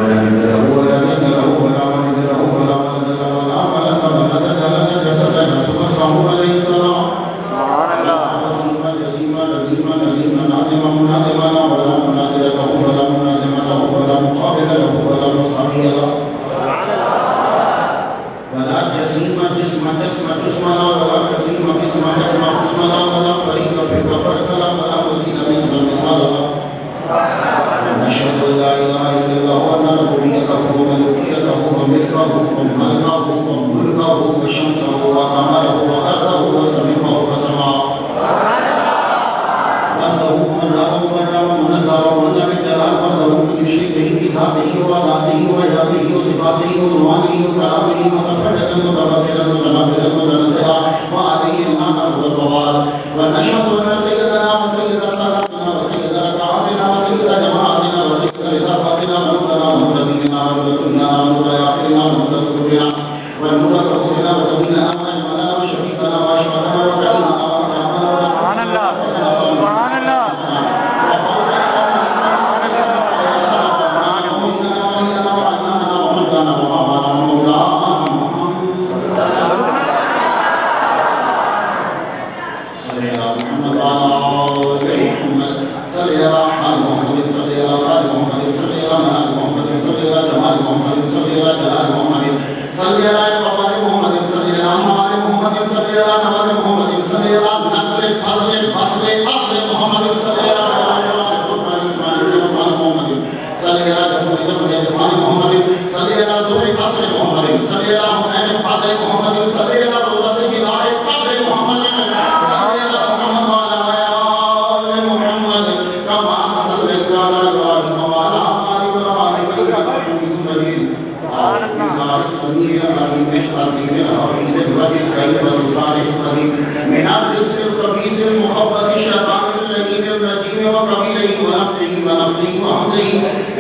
ولا أنه هو الغفار ونشهد أن سيدنا وسيد ساداتنا وسيد ركعاتنا وسيد جماعتنا وسيد لطافتنا ونورنا ونور ديننا ونور دنيانا ونور آخرنا ونور سرورنا ونور ظهورنا وجميلنا وأجملنا وشفيقنا وأشفقنا وكريمنا وأكرمنا سبحان الله سبحان الله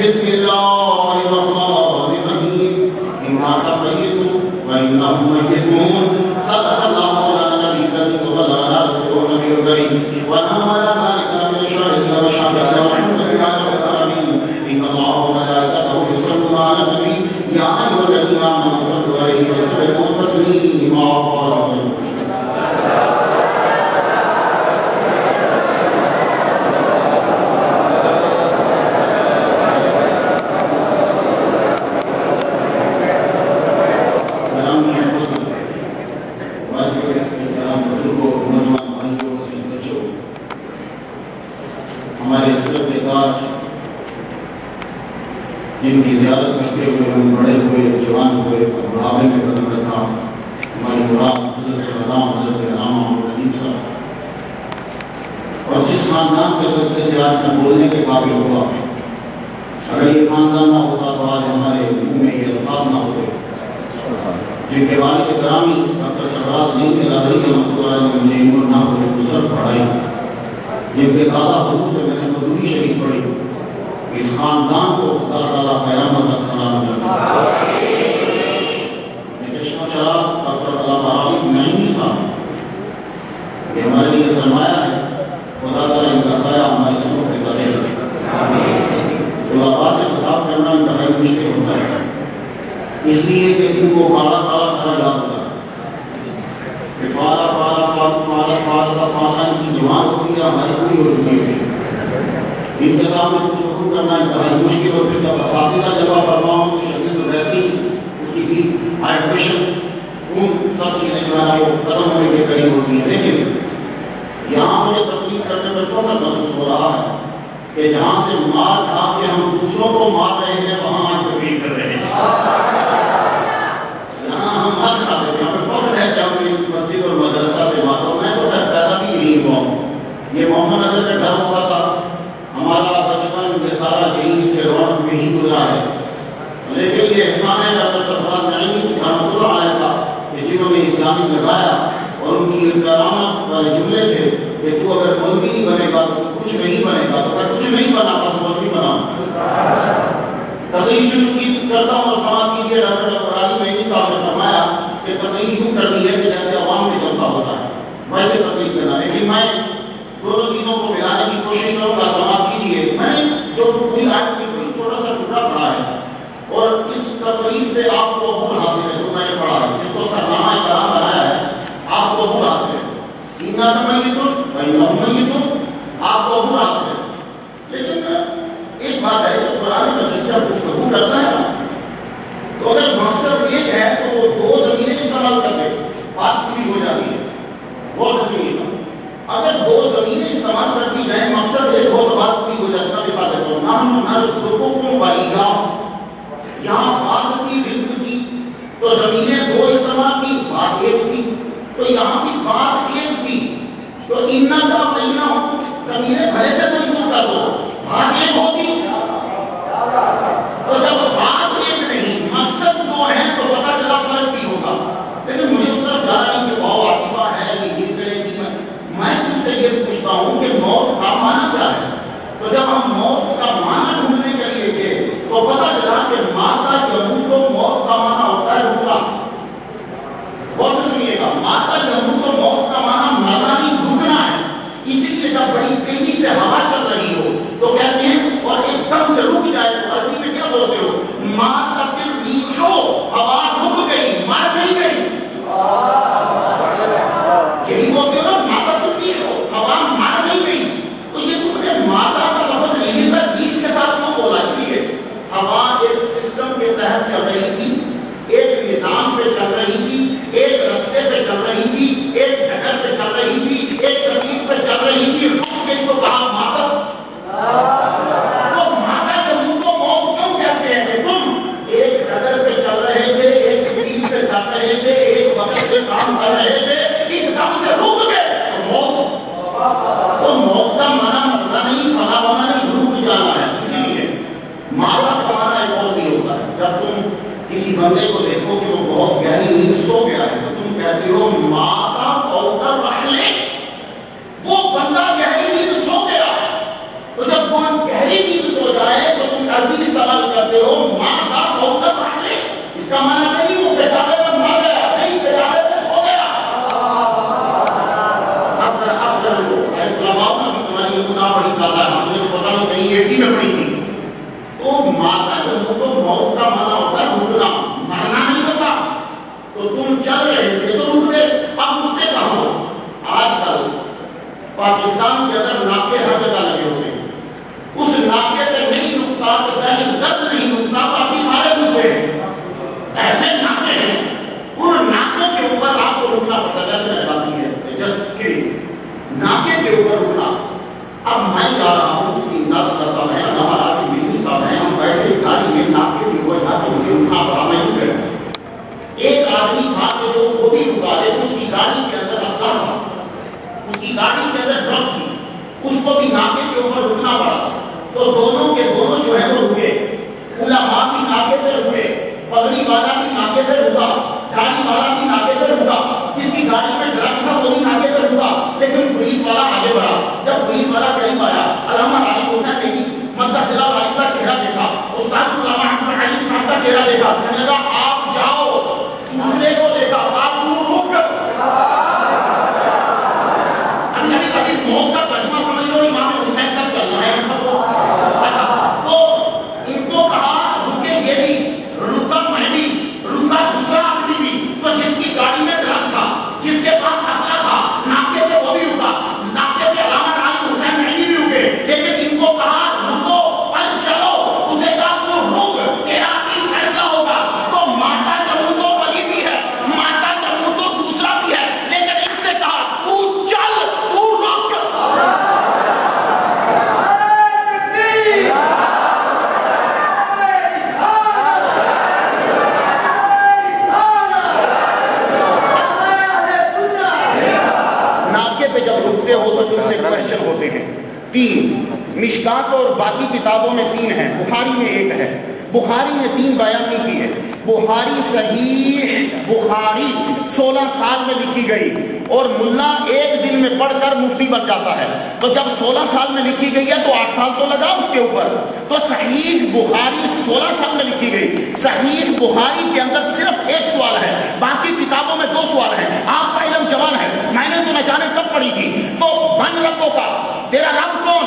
بسم الله الرحمن الرحيم إنا تقيتم وإنهم ميتون صدق الله مولانا النبي الكريم وبلغنا رسوله النبي الكريم ونحن على ذلك من الشاهدين والشاكرين والحمد لله رب العالمين إن الله وملائكته يصلون على النبي يا أيها الذين آمنوا صلوا عليه وسلموا تسليما جن کی زیارت کرتے ہوئے ہم بڑے ہوئے جوان ہوئے اور بڑھاپے میں قدم رکھا ہماری مراد حضرت علامہ حضرت علامہ ندیم صاحب اور جس خاندان کے صدقے سے آج میں بولنے کے قابل ہوا اگر یہ خاندان نہ ہوتا تو آج ہمارے منہ میں یہ الفاظ نہ ہوتے جن کے والد گرامی ڈاکٹر سرفراز الدین الہی رحمۃ اللہ علیہ نے مجھے علم النحو والصرف پڑھائی جن کے دادا حضور سے میں نے مدعوی شریف پڑھی اس خاندان کو خدا تعالیٰ قیامت تک سلامت رکھے یہ چشمہ چراغ ڈاکٹر علامہ راغب نعیمی صاحب یہ ہمارے لیے سرمایہ ہے خدا تعالیٰ ان کا سایہ ہماری سنوں پہ قائم رکھے طلباء سے خطاب کرنا انتہائی مشکل ہوتا ہے اس لیے کہ ان کو کالا کالا سارا یاد ہوتا ہے کہ فالا فالا فالا فالا فالا فالا ان کی جوان ہوتی ہے ہماری پوری ہو چکی ہے ان کے سامنے کچھ حکم کرنا انتہائی مشکل ہو پھر جب اساتذہ جلوہ فرماؤں تو شکل تو ویسی اس کی بھی ہائیڈریشن ان سب چیزیں جو ہے نا وہ ختم ہونے کے قریب ہوتی ہیں لیکن یہاں مجھے تقریر کرنے میں فخر محسوس ہو رہا ہے کہ جہاں سے مار کھا کے ہم دوسروں کو مار رہے ہیں وہاں آج تقریر کر رہے ہیں یہاں ہم مار کھاتے ہیں ہمیں فخر ہے کہ ہم اس مسجد اور مدرسہ سے مارتا ہوں میں تو خیر پیدا بھی نہیں ہوا ہوں یہ محمد نگر میں گھر ہوتا تھا ہمارا بچپن یہ سارا یہی اس کے رونق میں ہی گزرا ہے لیکن یہ احسان ہے ڈاکٹر سرفراز نعیمی رحمۃ اللہ علیہ کا کہ جنہوں نے اس جانب لگایا اور ان کی کرامت والے جملے تھے کہ تو اگر مولوی نہیں بنے گا تو کچھ نہیں بنے گا تو میں کچھ نہیں بنا بس مولوی بنا تقریر شروع کی کرتا ہوں اور سماعت کیجیے ڈاکٹر فراز نعیمی صاحب نے فرمایا کہ تقریر یوں کرنی ہے کہ جیسے عوام میں جلسہ ہوتا ہے ویسے تقریر کرنا لیکن میں دونوں چیزوں کو ملانے کی کوشش کروں گا سماعت کیجیے میں نے جو پوری آیت کی بڑی چھوٹا سا ٹکڑا پڑھا ہے اور اس تقریر پہ آپ کو عبور حاصل ہے جو میں نے پڑھا ہے جس کو سرنامہ کلام بنایا ہے آپ کو عبور حاصل ہے اینا تمیتم وإنہم میتون آپ کو عبور حاصل ہے لیکن ایک بات ہے کہ قرآن مجید جب گفتگو کرتا ہے نا تو اگر مقصد ایک ہے تو وہ دو زمینیں استعمال کرتے بات پوری ہو جاتی ہے بہت سنیے اگر دو زمینیں استعمال کر دی جائیں مقصد ایک ہو تو بات پوری ہو جاتی ہے مثال دیتا ہوں نحن نرزقکم وإیاہم یہاں بات کی رزق کی تو زمینیں دو استعمال کی بات ایک تھی تو یہاں بھی بات ایک تھی تو انہ کا پہنا ہو زمینیں بھلے سے تو یوز کر دو بات ایک ہوتی تو جب بات ایک نہیں مقصد دو ہیں تو پتہ چلا فرق بھی ہوگا لیکن مجھے اس طرف جانا نہیں کہ بہت عاطفہ ہے یہ کرے گی عربی استعمال کرتے ہو ماں کا سودا پہلے، اس کا معنی نہیں وہ پیشابے میں مر گیا، نہیں پیشابے میں سو گیا۔ علماء نے تمہاری یہ گناہ بڑی تازہ ہے، مجھے تو پتا نہیں کہیں ایک ہی میں پڑی تھی۔ تو ماتا جو موت کا معنی ہوتا ہے رکنا، مرنا نہیں ہوتا۔ تو تم چل رہے تھے تو رک گئے، اب رکتے کہاں؟ آج کل پاکستان کے اندر ناکے ہر جگہ لگے ہوتے ہیں، اس ناکے پہ نہیں رکتا کہ دہشت گرد نہیں رکتا، باقی سارے رکتے ہیں۔ ایسے ناکے ہیں، ان ناکوں کے اوپر آپ کو رکنا پڑتا ہے، ویسے میں بات نہیں ہے، جسٹ کہ ناکے کے اوپر رکنا۔ اب میں جا رہا ہوں، اس کی امداد کا صاحب ہے، ہمارا آدمی صاحب ہے، ہم بیٹھے گاڑی میں ناکے کے اوپر جا کے مجھے رکنا پڑا، میں رک گیا۔ ایک آدمی تھا کہ جو وہ بھی رکا ہے، اس کی گاڑی کے اندر اسلحہ تھا، اس کی گاڑی کے اندر ڈرگ تھی، اس کو بھی ناکے کے اوپر رکنا پڑا۔ تو دونوں کے دونوں جو ہے وہ رکے، علماء بھی ناکے پہ رکے، پگڑی والا بھی ناکے پہ رکا، گاڑی والا بھی ناکے پہ رکا، جس کی گاڑی میں ڈرگ تھا وہ بھی ناکے پہ رکا، لیکن پولیس والا آگے بڑھا۔ جب پولیس والا قریب آیا، علامہ علی حسین نے بھی مدثر علی کا چہرہ دیکھا، استاد علامہ احمد علی صاحب کا چہرہ دیکھا، کہنے لگا آپ جاؤ، دوسرے کو دیکھا، آپ کو رک۔ ابھی موت کا ترجمہ سمجھ لو، امام حسین تک چل رہا ہے ہم سب کو۔ اچھا، تو ان کو کہا رکے، یہ بھی رکا، میں بھی رکا، دوسرا آدمی بھی۔ تو جس کی گاڑی میں ڈرگ تھا، جس کے پاس اسلحہ تھا، ناکے پہ وہ بھی رکا، ناکے پہ علامہ علی حسین علی بھی رکے، لیکن ان کو کہا رکو اور چلو، اسے کہا تو رک، تیرا بھی فیصلہ ہوگا۔ تو ماتا جموں تو ولی بھی ہے، ماتا جموں تو دوسرا بھی ہے، لیکن ان سے کہا تو چل، تو رک۔ ناکے پہ جب رکتے ہو تو تم سے کوشچن ہوتے ہیں، تین مشکات اور باقی کتابوں میں تین ہیں، بخاری میں ایک ہے۔ بخاری نے تین بیان نہیں کی ہے۔ بخاری صحیح بخاری 16 سال میں لکھی گئی، اور ملا ایک دن میں پڑھ کر مفتی بن جاتا ہے۔ تو جب 16 سال میں لکھی گئی ہے تو 8 سال تو لگا اس کے اوپر۔ تو صحیح بخاری 16 سال میں لکھی گئی۔ صحیح بخاری کے اندر صرف ایک سوال ہے، باقی کتابوں میں 2 سوال ہیں۔ آپ کا علم جوان ہے، میں نے تو نہ جانے کب پڑھی تھی۔ تو بن ربوں کا، تیرا رب کون؟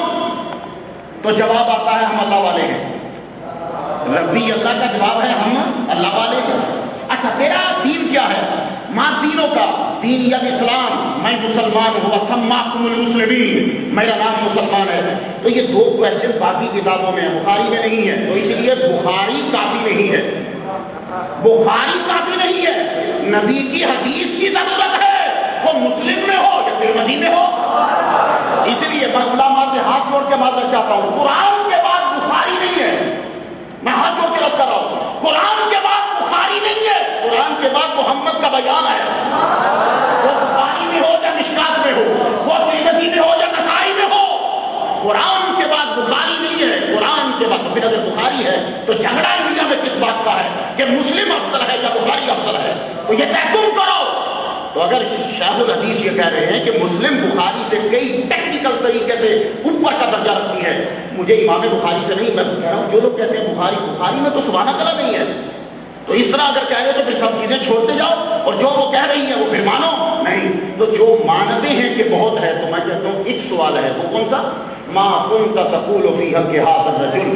تو جواب آتا ہے ہم اللہ والے ہیں۔ ربی اللہ کا جواب ہے ہم اللہ والے ہیں۔ اچھا تیرا دین کیا ہے؟ ماں دینوں کا، دین یا اسلام، میں مسلمان ہوں، سماکم المسلمین، میرا نام مسلمان ہے۔ تو یہ 2 کویسچن باقی کتابوں میں ہے، بخاری میں نہیں ہے، تو اس لیے بخاری کافی نہیں ہے، بخاری کافی نہیں ہے۔ نبی کی حدیث کی ضرورت ہے، وہ مسلم میں ہو یا ترمذی میں ہو۔ اس لیے میں علماء سے ہاتھ جوڑ کے معذرت چاہتا ہوں، قرآن کے بعد بخاری نہیں ہے، میں ہاتھ جوڑ کے عرض کر رہا ہوں، قرآن کے بعد بخاری نہیں ہے، قرآن کے بعد محمد کا بیان ہے، وہ بخاری میں ہو یا مشکات میں ہو، وہ ترمذی میں ہو یا نسائی میں ہو، قرآن کے بعد بخاری نہیں ہے، قرآن کے بعد۔ پھر اگر بخاری ہے تو جھگڑا انڈیا میں کس بات کا ہے کہ مسلم افضل ہے یا بخاری افضل ہے؟ تو یہ تحقیق کرو۔ تو اگر شیخ الحدیث یہ کہہ رہے ہیں کہ مسلم بخاری سے کئی ٹیکنیکل طریقے سے اوپر کا درجہ رکھتی ہے، مجھے امام بخاری سے نہیں، میں کہہ رہا ہوں جو لوگ کہتے ہیں بخاری میں تو سبحان اللہ نہیں ہے، تو اس طرح اگر کہہ رہے تو پھر سب چیزیں چھوڑتے جاؤ، اور جو وہ کہہ رہی ہیں وہ پھر مانو نہیں۔ تو جو مانتے ہیں کہ بہت ہے، تو میں کہتا ہوں ایک سوال ہے، وہ کون سا؟ ما کنت تقول فی حق ھذا الرجل،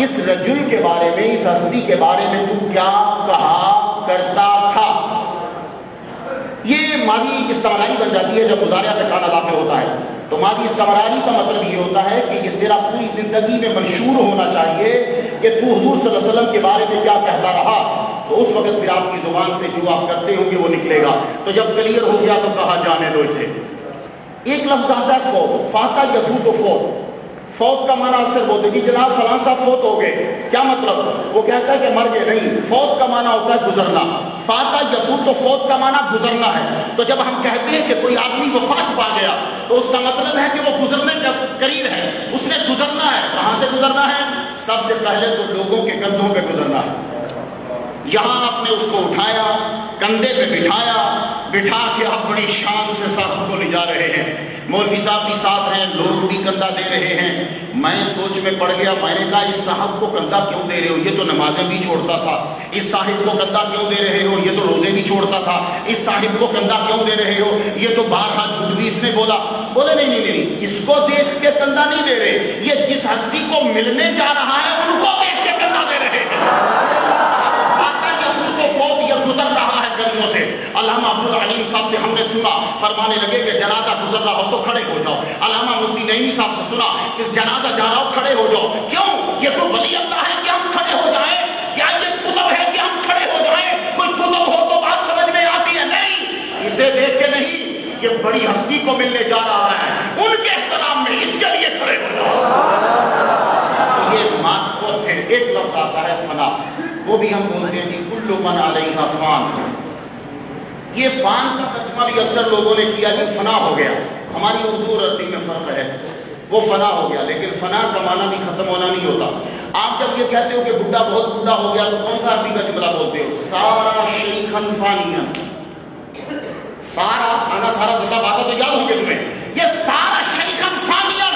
اس رجل کے بارے میں، اس ہستی کے بارے میں تو کیا کہا کرتا تھا؟ یہ ماضی استمراری بن جاتی ہے جب مضارع کا کان داخل ہوتا ہے۔ تو ماضی استمراری کا مطلب یہ ہوتا ہے کہ یہ تیرا پوری زندگی میں منشور ہونا چاہیے کہ تو حضور صلی اللہ علیہ وسلم کے بارے میں کیا کہتا رہا، تو اس وقت پھر آپ کی زبان سے جو آپ کرتے ہوں گے وہ نکلے گا۔ تو جب کلیئر ہو گیا تو کہا جانے دو اسے۔ ایک لفظ آتا ہے فوت، فاتا یفوت و فوت۔ فوت کا معنی اکثر بولتے ہیں جناب فلاں صاحب فوت ہو گئے، کیا مطلب؟ وہ کہتا ہے کہ مر گئے، نہیں، فوت کا معنی ہوتا ہے گزرنا۔ فاتا یفوت تو فوت کا معنی گزرنا ہے۔ تو جب ہم کہتے ہیں کہ کوئی آدمی وفات پا گیا تو اس کا مطلب ہے کہ وہ گزرنے کے قریب ہے، اس نے گزرنا ہے۔ کہاں سے گزرنا ہے؟ سب سے پہلے تو لوگوں کے کندھوں پہ گزرنا ہے۔ یہاں آپ نے اس کو اٹھایا، کندھے پہ بٹھایا، بٹھا کے آپ بڑی شان سے صاحب کو لے جا رہے ہیں۔ مولوی صاحب بھی ساتھ ہیں، لوگ بھی کندھا دے رہے ہیں۔ میں سوچ میں پڑ گیا، میں نے کہا اس صاحب کو کندھا کیوں دے رہے ہو؟ یہ تو نمازیں بھی چھوڑتا تھا۔ اس صاحب کو کندھا کیوں دے رہے ہو؟ یہ تو روزے بھی چھوڑتا تھا۔ اس صاحب کو کندھا کیوں دے رہے ہو؟ یہ تو بارہا جھوٹ بھی اس نے بولا۔ بولے نہیں، اس کو دیکھ کے کندھا نہیں دے رہے، یہ جس ہستی کو ملنے جا رہا ہے ان کو دیکھ کے کندھا دے رہے ہیں۔ یہ گزر رہا ہے گلیوں سے۔ علامہ عبدالعلیم صاحب سے ہم نے سنا، فرمانے لگے کہ جنازہ گزر رہا ہو تو کھڑے ہو جاؤ۔ علامہ مفتی نعیمی صاحب سے سنا کہ جنازہ جا رہا ہو کھڑے ہو جاؤ۔ کیوں؟ یہ کوئی ولی اللہ ہے کہ ہم کھڑے ہو جائیں؟ کیا یہ کتب ہے کہ ہم کھڑے ہو جائیں؟ کوئی کتب ہو تو بات سمجھ میں آتی ہے؟ نہیں، اسے دیکھ کے نہیں، یہ بڑی ہستی کو ملنے جا رہا ہے، ان کے احترام میں اس کے لیے کھڑے ہو جاؤ۔ یہ بات اور پھر ایک لفظ آتا ہے فنا، وہ بھی ہم بولتے ہیں کہ کل من علیہا فان۔ یہ فان کا ترجمہ بھی اکثر لوگوں نے کیا کہ فنا ہو گیا۔ ہماری اردو اور عربی میں فرق ہے، وہ فنا ہو گیا، لیکن فنا کا معنی بھی ختم ہونا نہیں ہوتا۔ آپ جب یہ کہتے ہو کہ بڈھا بہت بڈھا ہو گیا تو کون سا عربی کا جملہ بولتے ہو؟ سارا شیخن فانیا۔ سارا آنا سارا زندہ بات تو یاد ہوں گے تمہیں، یہ سارا شیخن فانیا،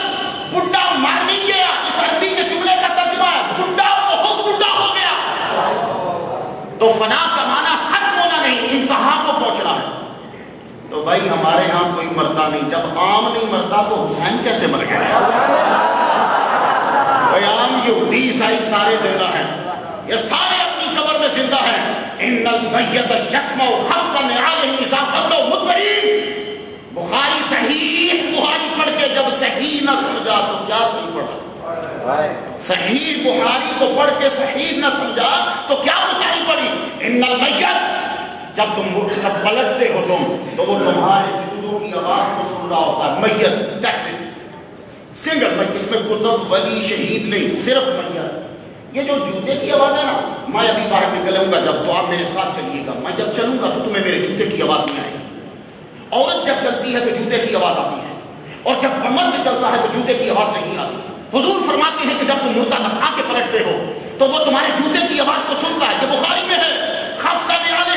بڈھا مر نہیں گیا، اس عربی کے جملے کا ترجمہ ہے بڈھا بہت بڈھا ہو گیا۔ تو فنا کا معنی ختم ہونا نہیں، انتہا کو پہنچنا ہے۔ تو بھائی ہمارے ہاں کوئی مرتا نہیں، جب عام نہیں مرتا تو حسین کیسے مر گیا؟ بھائی عام یہودی عیسائی سارے زندہ ہیں، یہ سارے اپنی قبر میں زندہ ہیں۔ ان المیت یسمع خفق نعالہ اذا ولوا مدبرین۔ بخاری صحیح بخاری پڑھ کے جب صحیح نہ سمجھا تو کیا صحیح پڑھا؟ صحیح بخاری کو پڑھ کے صحیح نہ سمجھا تو کیا بخاری پڑھی؟ ان المیت، جب تم پلٹتے ہو تو وہ تمہارے جوتوں کی آواز کو سن رہا ہوتا ہے۔ میت، دیٹس اٹ، سنگل میت، اس میں کتب ولی شہید نہیں، صرف میت۔ یہ جو جوتے کی آواز ہے نا، میں ابھی باہر نکلوں گا جب تو آپ میرے ساتھ چلیے گا، میں جب چلوں گا تو تمہیں میرے جوتے کی آواز نہیں آئے گی۔ عورت جب چلتی ہے تو جوتے کی آواز آتی ہے، اور جب مرد چلتا ہے تو جوتے کی آواز نہیں آتی۔ حضور فرماتے ہیں کہ جب تم مردہ دفنا کے پلٹتے ہو تو وہ تمہارے جوتے کی آواز کو سنتا ہے۔ یہ بخاری میں ہے، خفق نعالہ،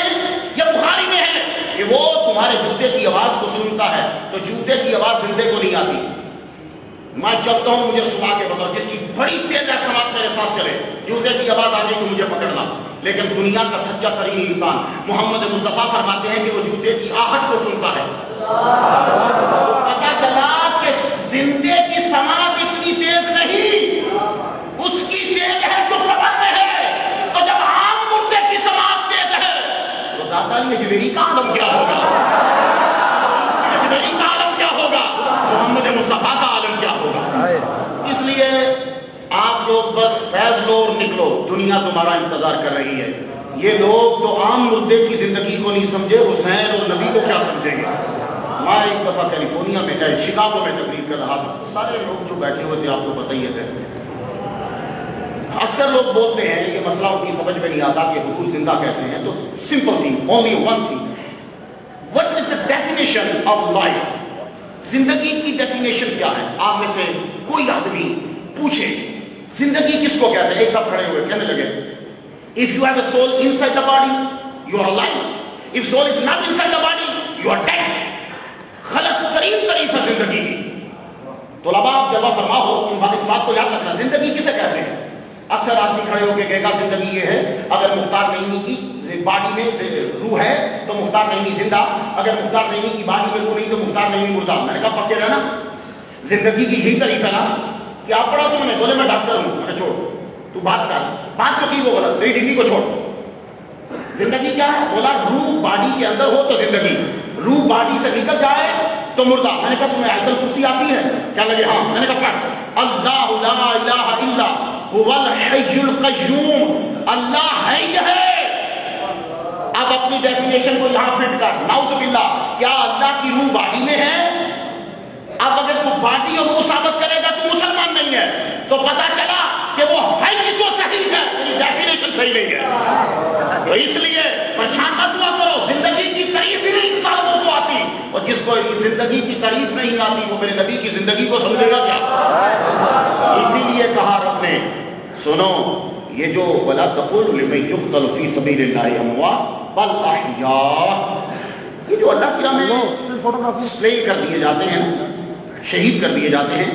یہ بخاری میں ہے کہ وہ تمہارے جوتے کی آواز کو سنتا ہے۔ تو جوتے کی آواز زندے کو نہیں آتی۔ میں چلتا ہوں، مجھے سنا کے بتاؤ، جس کی بڑی تیز ہے سماعت میرے ساتھ چلے، جوتے کی آواز آ گئی تو مجھے پکڑنا۔ لیکن دنیا کا سچا ترین انسان محمد مصطفیٰ فرماتے ہیں کہ وہ جوتے کی آہٹ کو سنتا ہے۔ تو پتا چلا کہ زندے کی سماعت اتنی تیز نہیں، اس کی تیز ہے جو قبر میں ہے۔ تو جب عام مردے کی سماعت تیز ہے تو دادا یہ جویری کا عالم کیا ہوگا؟ جویری کا عالم کیا ہوگا؟ محمد مصطفیٰ کا عالم کیا ہوگا؟ اس لیے آپ لوگ بس فیض لو اور نکلو، دنیا تمہارا انتظار کر رہی ہے۔ یہ لوگ تو عام مردے کی زندگی کو نہیں سمجھے، حسین اور نبی کو کیا سمجھیں گے؟ میں ایک دفعہ کیلیفورنیا میں شکاگو میں تقریر کر رہا تھا، سارے لوگ جو بیٹھے ہوئے تھے آپ کو بتائیے تھے۔ اکثر لوگ بولتے ہیں یہ مسئلہ ان کی سمجھ میں نہیں آتا کہ حضور زندہ کیسے ہیں، تو simple thing, only one thing, what is the definition of life? زندگی کی ڈیفینیشن کیا ہے؟ آپ میں سے کوئی آدمی پوچھے زندگی کس کو کہتے ہیں؟ ایک سب کھڑے ہوئے کہنے لگے if you have a soul inside the body you are alive, if soul is not inside the body you are dead۔ غلط ترین تعریف ہے زندگی کی۔ طلباء جلوہ فرما ہو اس بات کو یاد رکھنا، زندگی کسے کہتے ہیں؟ اکثر آدمی کھڑے ہو کے کہے گا زندگی یہ ہے اگر مختار نعیمی کی باڈی میں روح ہے تو مختار نعیمی زندہ، اگر مختار نعیمی کی باڈی میں روح نہیں تو مختار نعیمی مردہ۔ میں نے کہا پکے رہنا، زندگی کی یہی تعریف ہے نا؟ کیا پڑھا تم نے؟ بولے میں ڈاکٹر ہوں۔ میں نے چھوڑ، تو بات کر، بات جو کی وہ بولا تیری ڈگری کو چھوڑ۔ زندگی کیا ہے؟ بولا روح باڈی کے اندر ہو تو زندگی، روح باڈی سے نکل جائے تو مردہ۔ میں نے کہا تمہیں آیت الکرسی آتی ہے؟ کیا لگے ہاں۔ میں نے کہا پڑھ، اللہ لا الہ الا هو الحی القیوم، اللہ ہے یہ ہے۔ اب اپنی ڈیفینیشن کو یہاں فٹ کر، نعوذ باللہ، کیا اللہ کی روح باڈی میں ہے؟ اب اگر تو باڈی اور روح ثابت کرے گا تو مسلمان نہیں ہے، تو پتا چلا کہ وہ ہے تو صحیح ہے، تیری ڈیفینیشن صحیح نہیں ہے۔ تو اس لیے پریشان نہ دعا کرو، زندگی کی تعریف ہی نہیں انسانوں کو آتی، اور جس کو زندگی کی تعریف نہیں آتی وہ میرے نبی کی زندگی کو سمجھے گا کیا؟ اسی لیے کہا رب نے، سنو یہ جو وَلَا تَقُولُوا لِمَن يُقْتَلُ فِي سَبِيلِ اللَّهِ أَمْوَاتٌ بَلْ أَحْيَاءٌ، یہ جو اللہ کی راہ میں سپلے کر دیے جاتے ہیں شہید کر دیے جاتے ہیں،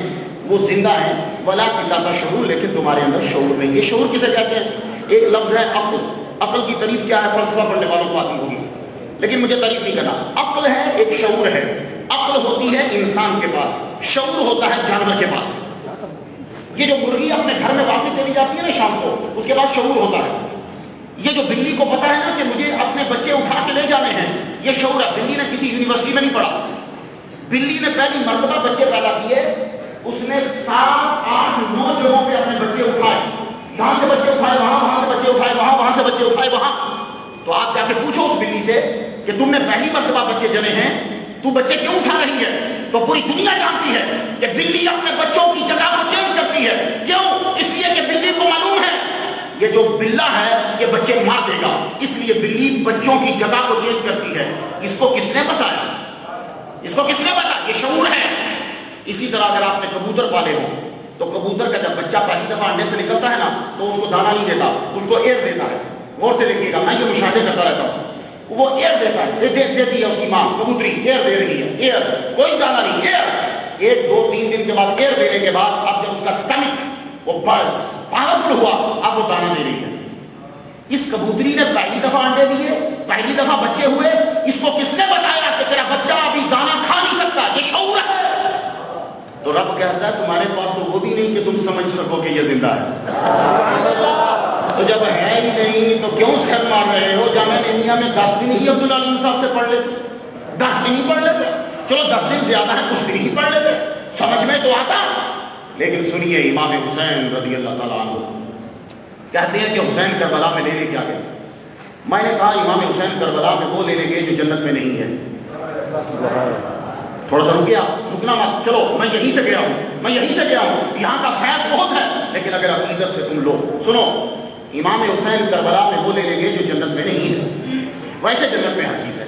وہ زندہ ہیں ولا ذات شعور، لیکن تمہارے اندر شعور نہیں۔ یہ شعور کسے کہتے ہیں؟ ایک لفظ ہے عقل۔ عقل کی تعریف کیا ہے؟ فلسفہ پڑھنے والوں کو آتی ہوگی، لیکن مجھے تعریف نہیں کرنا۔ عقل ہے، ایک شعور ہے۔ عقل ہوتی ہے انسان کے پاس، شعور ہوتا ہے جانور کے پاس۔ یہ جو مرغی اپنے گھر میں واپس چلی جاتی ہے نا شام کو، اس کے پاس شعور ہوتا ہے۔ یہ جو بلی کو پتا ہے نا کہ مجھے اپنے بچے اٹھا کے لے جانے ہیں، یہ شعور ہے۔ بلی نے کسی یونیورسٹی میں نہیں پڑھا، بلی نے پہلی مرتبہ بچے پیدا کیے، اس نے 7 8 9 جگہوں پہ اپنے بچے اٹھائے، یہاں سے بچے اٹھائے وہاں، وہاں سے بچے اٹھائے وہاں، وہاں سے بچے اٹھائے وہاں۔ تو آپ جا کے پوچھو اس بلی سے کہ تم نے پہلی مرتبہ بچے جنے ہیں، تو بچے کیوں اٹھا رہی ہے؟ تو پوری دنیا جانتی ہے کہ بلی اپنے بچوں کی جگہ کو چینج کرتی ہے۔ کیوں؟ اس لیے کہ بلی کو معلوم ہے یہ جو بلہ ہے یہ بچے مار دے گا، اس لیے بلی بچوں کی جگہ کو چینج کرتی ہے۔ اس کو کس نے بتایا؟ اس کو کس نے بتایا؟ یہ شعور ہے۔ اسی طرح اگر آپ نے کبوتر پالے ہو تو کبوتر کا جب بچہ پہلی دفعہ انڈے سے نکلتا ہے نا تو اس کو دانا نہیں دیتا، اس کو ایئر دیتا ہے۔ غور سے دیکھیے گا، میں یہ مشاہدے کرتا رہتا ہوں، وہ ایئر دیتا ہے، دیتی ہے اس کی ماں کبوتری، ایئر دے رہی ہے، ایئر، کوئی دانا نہیں، ایئر۔ 1 2 3 دن کے بعد ایئر دینے کے بعد اب جب اس کا سٹمک وہ پاورفل ہوا، اب وہ دانا دے رہی ہے۔ اس کبوتری نے پہلی دفعہ انڈے دیے، پہلی دفعہ بچے ہوئے، اس کو کس نے بتایا کہ تیرا بچہ ابھی دانا کھا نہیں سکتا؟ یہ شعور ہے۔ تو رب کہتا ہے تمہارے پاس تو وہ بھی نہیں کہ تم سمجھ سکو کہ یہ زندہ ہے۔ تو جب ہے ہی نہیں تو کیوں سر مار رہے ہو؟ جامعہ نعیمیہ میں 10 دن ہی عبدالعلیم صاحب سے پڑھ لیتے، 10 دن ہی پڑھ لیتے، چلو 10 دن زیادہ ہے، کچھ دن ہی پڑھ لیتے، سمجھ میں تو آتا۔ لیکن سنیے امام حسین رضی اللہ تعالیٰ عنہ کہتے ہیں کہ حسین کربلا میں لینے کیا گئے؟ میں نے کہا امام حسین کربلا میں وہ لینے گئے جو جنت میں نہیں ہے۔ تھوڑا سا رکنا مت، چلو میں یہیں سے گیا ہوں، میں یہیں سے گیا ہوں، یہاں کا فیض بہت ہے، لیکن اگر عقیدت سے تم لو سنو، امام حسین کربلا میں وہ لینے گئے جو جنت میں نہیں ہے۔ ویسے جنت میں ہر چیز ہے،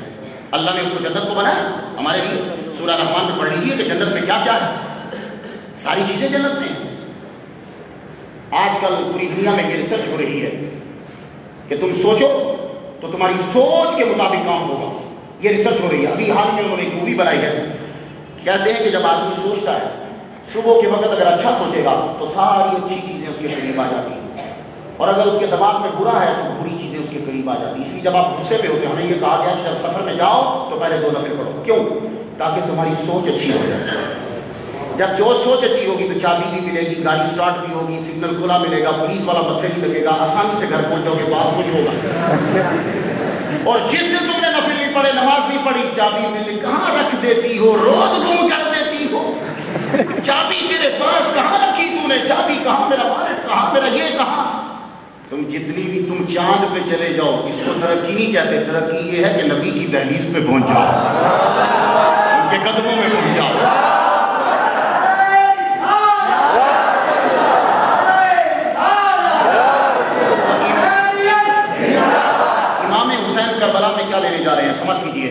اللہ نے اس کو جنت کو بنایا ہمارے لیے۔ سورہ رحمان میں پڑھ لیجیے کہ جنت میں کیا کیا ہے، ساری چیزیں جنت میں ہیں۔ آج کل پوری دنیا میں یہ ریسرچ ہو رہی ہے کہ تم سوچو تو تمہاری سوچ کے مطابق کام ہوگا، یہ ریسرچ ہو رہی ہے۔ ابھی حال میں انہوں نے ایک مووی بنائی ہے، کہتے ہیں کہ جب آدمی سوچتا ہے صبح کے وقت اگر اچھا سوچے گا تو ساری اچھی چیزیں اس کے قریب آ جاتی ہیں، اور اگر اس کے دماغ میں برا ہے تو بری چیزیں اس کے قریب آ جاتی ہیں۔ اس لیے جب آپ غصے پہ ہوتے ہیں، ہمیں یہ کہا گیا کہ جب سفر میں جاؤ تو پہلے 2 دفعے پڑھو، کیوں؟ تاکہ تمہاری سوچ اچھی ہو جائے۔ جب جو سوچ اچھی ہوگی تو چابی بھی ملے گی، گاڑی سٹارٹ بھی ہوگی، سگنل کھلا ملے گا، پولیس والا متھے نہیں لگے گا، آسانی سے گھر پہنچ جاؤ گے، پاس کچھ ہوگا۔ اور جس دن تم نے نفل نہیں پڑھے، نماز نہیں پڑھی، چابی میں کہاں رکھ دیتی ہو، روز گم کر دیتی ہو۔ چابی تیرے پاس کہاں رکھی تو نے؟ چابی کہاں؟ میرا والٹ کہاں؟ میرا یہ کہاں؟ تم جتنی بھی تم چاند پہ چلے جاؤ، اس کو ترقی نہیں کہتے، ترقی یہ ہے کہ نبی کی دہلیز پہ پہنچ جاؤ، ان کے قدموں میں پہنچ جاؤ۔ کربلا میں کیا لینے جا رہے ہیں سمجھ کیجئے۔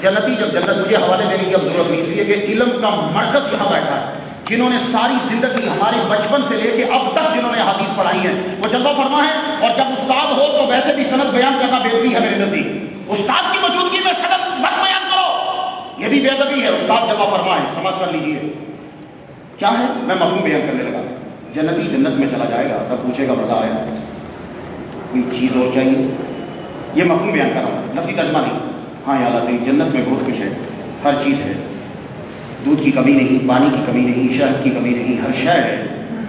جنتی جب جنت، مجھے حوالے دینے کی اب ضرورت نہیں، اس لیے کہ علم کا مرکز یہاں بیٹھا ہے، جنہوں نے ساری زندگی ہمارے بچپن سے لے کے اب تک جنہوں نے حدیث پڑھائی ہیں وہ جلوہ فرما ہے۔ اور جب استاد ہو تو ویسے بھی سند بیان کرنا بے ادبی ہے میرے نزدیک، استاد کی موجودگی میں سند مت بیان کرو، یہ بھی بے ادبی ہے۔ استاد جلوہ فرما ہے، سمجھ کر لیجئے کیا ہے۔ میں مفہوم بیان کرنے لگا، جنتی جنت میں چلا جائے گا، رب پوچھے گا مزہ آیا، کوئی چیز اور چاہیے؟ یہ مفہوم بیان کر رہا ہوں، لفظی ترجمہ نہیں۔ ہاں یا اللہ، تیری جنت میں بہت کچھ ہے، ہر چیز ہے، دودھ کی کمی نہیں، پانی کی کمی نہیں، شہد کی کمی نہیں، ہر شے ہے۔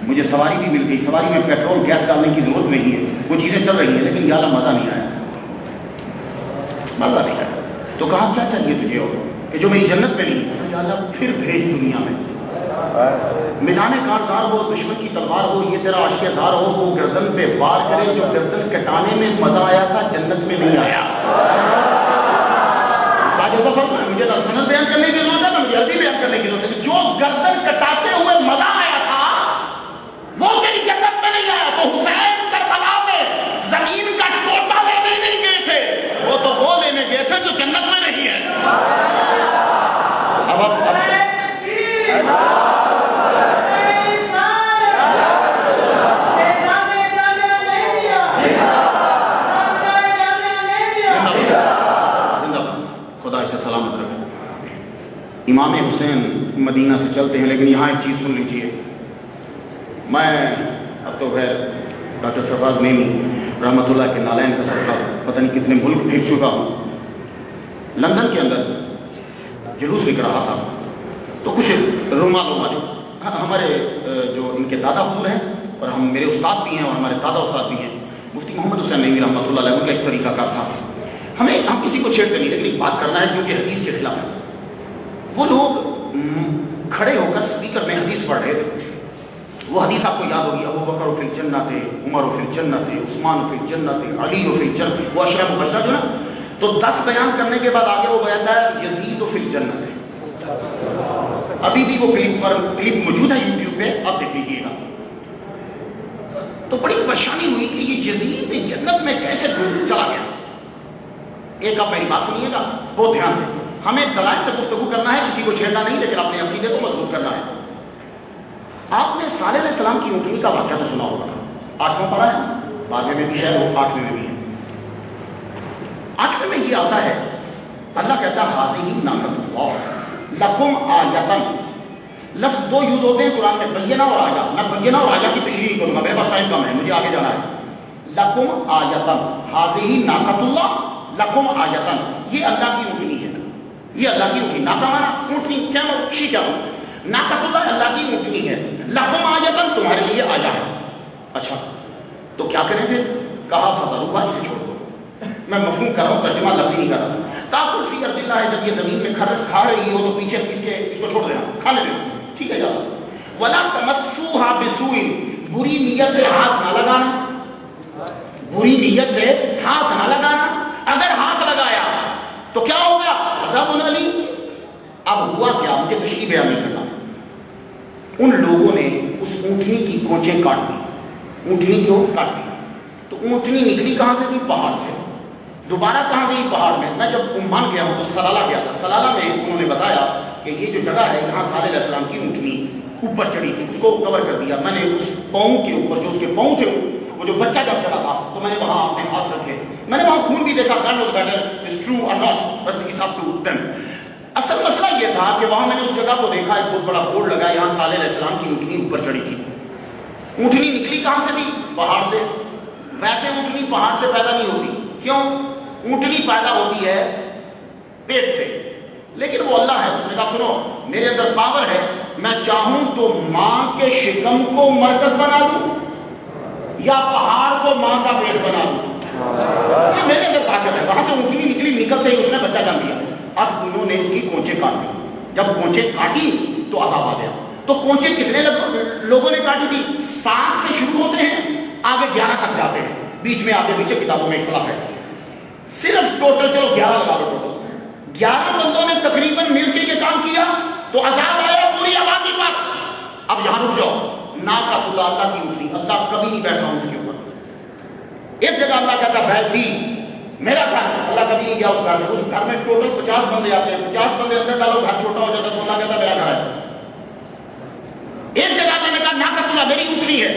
مجھے سواری بھی مل گئی، سواری میں پیٹرول گیس ڈالنے کی ضرورت نہیں ہے، وہ چیزیں چل رہی ہیں، لیکن یا اللہ مزہ نہیں آیا، مزہ نہیں آیا۔ تو کہا کیا چاہیے تجھے اور کہ جو میری جنت میں نہیں؟ یا اللہ پھر بھیج دنیا میں، میدان کارزار ہو، دشمن کی تلوار ہو، یہ تیرا عاشق زار ہو، وہ گردن پہ وار کرے، جو گردن کٹانے میں مزہ آیا تھا جنت میں نہیں آیا۔ مجھے نہ سند بیان کرنے کی ضرورت ہے نہ مجھے عربی بیان کرنے کی ضرورت ہے، جو گردن کٹاتے ہوئے مزہ آیا تھا وہ تیری جنت میں نہیں آیا۔ تو حسین کربلا میں زمین کا ٹوٹا لینے نہیں گئے تھے، وہ تو وہ لینے گئے تھے جو جنت میں نہیں ہے۔ مدینہ سے چلتے ہیں، لیکن یہاں ایک چیز سن لیجیے. میں اب تو خیر ڈاکٹر شہباز میمی رحمۃ اللہ کے نالین کا صدقہ پتہ نہیں کتنے ملک پھر چکا ہوں. لندن کے اندر جلوس نکل رہا تھا تو کچھ رومال ہمارے جو ان کے دادا حضور ہیں اور ہم میرے استاد بھی ہیں اور ہمارے دادا استاد بھی ہیں، مفتی محمد حسین نعیمی رحمۃ اللہ علیہ کا ایک طریقہ کار تھا. ہم کسی کو چھیڑتے نہیں، لیکن ایک بات کرنا ہے کیونکہ حدیث کے خلاف ہے. وہ لوگ کھڑے ہو کر اسپیکر میں حدیث پڑھ رہے تھے. وہ حدیث آپ کو یاد ہوگی، ابو بکر فی الجنت، عمر فی الجنت، عثمان فی الجنت، علی فی الجنت، وہ اشرا مبشرہ جو نا. تو 10 بیان کرنے کے بعد آگے وہ بیان ہے یزید فی الجنت. ابھی بھی وہ کلپ موجود ہے یوٹیوب پہ، آپ دیکھ لیجیے گا. تو بڑی پریشانی ہوئی کہ یہ یزید جنت میں کیسے چلا گیا. ایک آپ میری بات سنیے گا بہت دھیان سے. ہمیں دلائل سے گفتگو کرنا ہے، کسی کو چھیڑنا نہیں، لیکن اپنے عقیدے کو مضبوط کرنا ہے. آپ نے صالح علیہ السلام کی اونٹنی کا واقعہ تو سنا ہوگا. 8واں پارہ ہے، 12ویں میں بھی ہے، وہ 8ویں میں بھی ہے. 8ویں میں یہ آتا ہے، اللہ کہتا ہے حاضی ناقۃ اللہ لکم آیتن. لفظ 2 یوز ہوتے ہیں قرآن میں، بینہ اور آیا. میں بینہ اور آیا کی تشریح کروں گا، میرے پاس ٹائم کم ہے، مجھے آگے جانا ہے. لکم آیتن حاضی ناقۃ اللہ لکم آیتن، یہ اللہ کی اونٹنی ہے. یہ اللہ کی اونٹنی، ناقہ مانا اونٹنی، کیا شی کیا ہو، ناقۃ اللہ اللہ کی اونٹنی ہے. لکم آیتن تمہارے لیے آیا ہے. اچھا تو کیا کریں پھر؟ کہا فضلوها، اسے چھوڑ دو. میں مفہوم کر رہا ہوں، ترجمہ لفظی نہیں کر رہا. تاکل فی ارض اللہ ہے، جب یہ زمین میں کھا رہی ہو تو پیچھے اس کو چھوڑ دینا، کھا لینا، ٹھیک ہے جاتا. ولا تمسوها بسوء، بری نیت سے ہاتھ نہ لگانا. بری نیت سے ہاتھ نہ لگانا. اگر ہاتھ لگایا تو کیا ہوگا؟ عذاب علیم. اب ہوا کیا، مجھے تشریح بیان نہیں کرنا. ان لوگوں نے اس اونٹنی کی کونچیں کاٹ دی. اونٹنی کو کاٹ دی تو اونٹنی نکلی کہاں سے تھی؟ پہاڑ سے. دوبارہ کہاں گئی؟ پہاڑ میں. میں جب عمان گیا ہوں تو سلالہ گیا تھا. سلالہ میں انہوں نے بتایا کہ یہ جو جگہ ہے یہاں صالح علیہ السلام کی اونٹنی اوپر چڑھی تھی، اس کو کور کر دیا. میں نے اس پاؤں کے اوپر، جو اس کے پاؤں تھے، وہ جو بچہ جب چڑھا تھا تو میں نے وہاں اپنے ہاتھ رکھے. میں نے وہاں خون بھی دیکھا. God knows better it's true or not, but it's up to them. اصل مسئلہ یہ تھا کہ وہاں میں نے اس جگہ کو دیکھا، ایک بہت بڑا بورڈ لگا، یہاں صالح علیہ السلام کی اونٹنی اوپر چڑھی تھی. اونٹنی نکلی کہاں سے تھی؟ پہاڑ سے. ویسے اونٹنی پہاڑ سے پیدا نہیں ہوتی. کیوں؟ اونٹنی پیدا ہوتی ہے پیٹ سے. لیکن وہ اللہ ہے، اس نے کہا سنو میرے اندر پاور ہے، میں چاہوں تو ماں کے شکم کو مرکز بنا دوں یا پہاڑ کو ماں کا پیٹ بنا دوں. یہ میرے اندر طاقت ہے. وہاں سے اونٹنی نکلی، نکلتے ہی اس نے بچہ جان لیا. اب انہوں نے اس کی کونچیں کاٹ دی. جب کونچیں کاٹی تو عذاب آ گیا. تو کونچیں کتنے لوگوں نے کاٹی تھی؟ 7 سے شروع ہوتے ہیں، آگے 11 تک جاتے ہیں. بیچ میں آگے پیچھے کتابوں میں اختلاف ہے. صرف ٹوٹل چلو 11 لگا دو. ٹوٹل 11 بندوں نے تقریباً مل کے یہ کام کیا تو عذاب آیا پوری آبادی پر. اب یہاں رک جاؤ. ناقۃ اللہ، اللہ کی اونٹنی. اللہ کبھی نہیں بیٹھا اونٹ کے اوپر. ایک جگہ اللہ کہتا بیٹھ دی میرا گھر، اللہ کبھی نہیں گیا اس گھر میں. اس گھر میں ٹوٹل 50 بندے آتے ہیں. 50 بندے اندر ڈالو، گھر چھوٹا ہو جاتا تو اللہ کہتا میرا گھر ہے. ایک جگہ اللہ نے کہا ناقۃ اللہ میری اونٹنی ہے،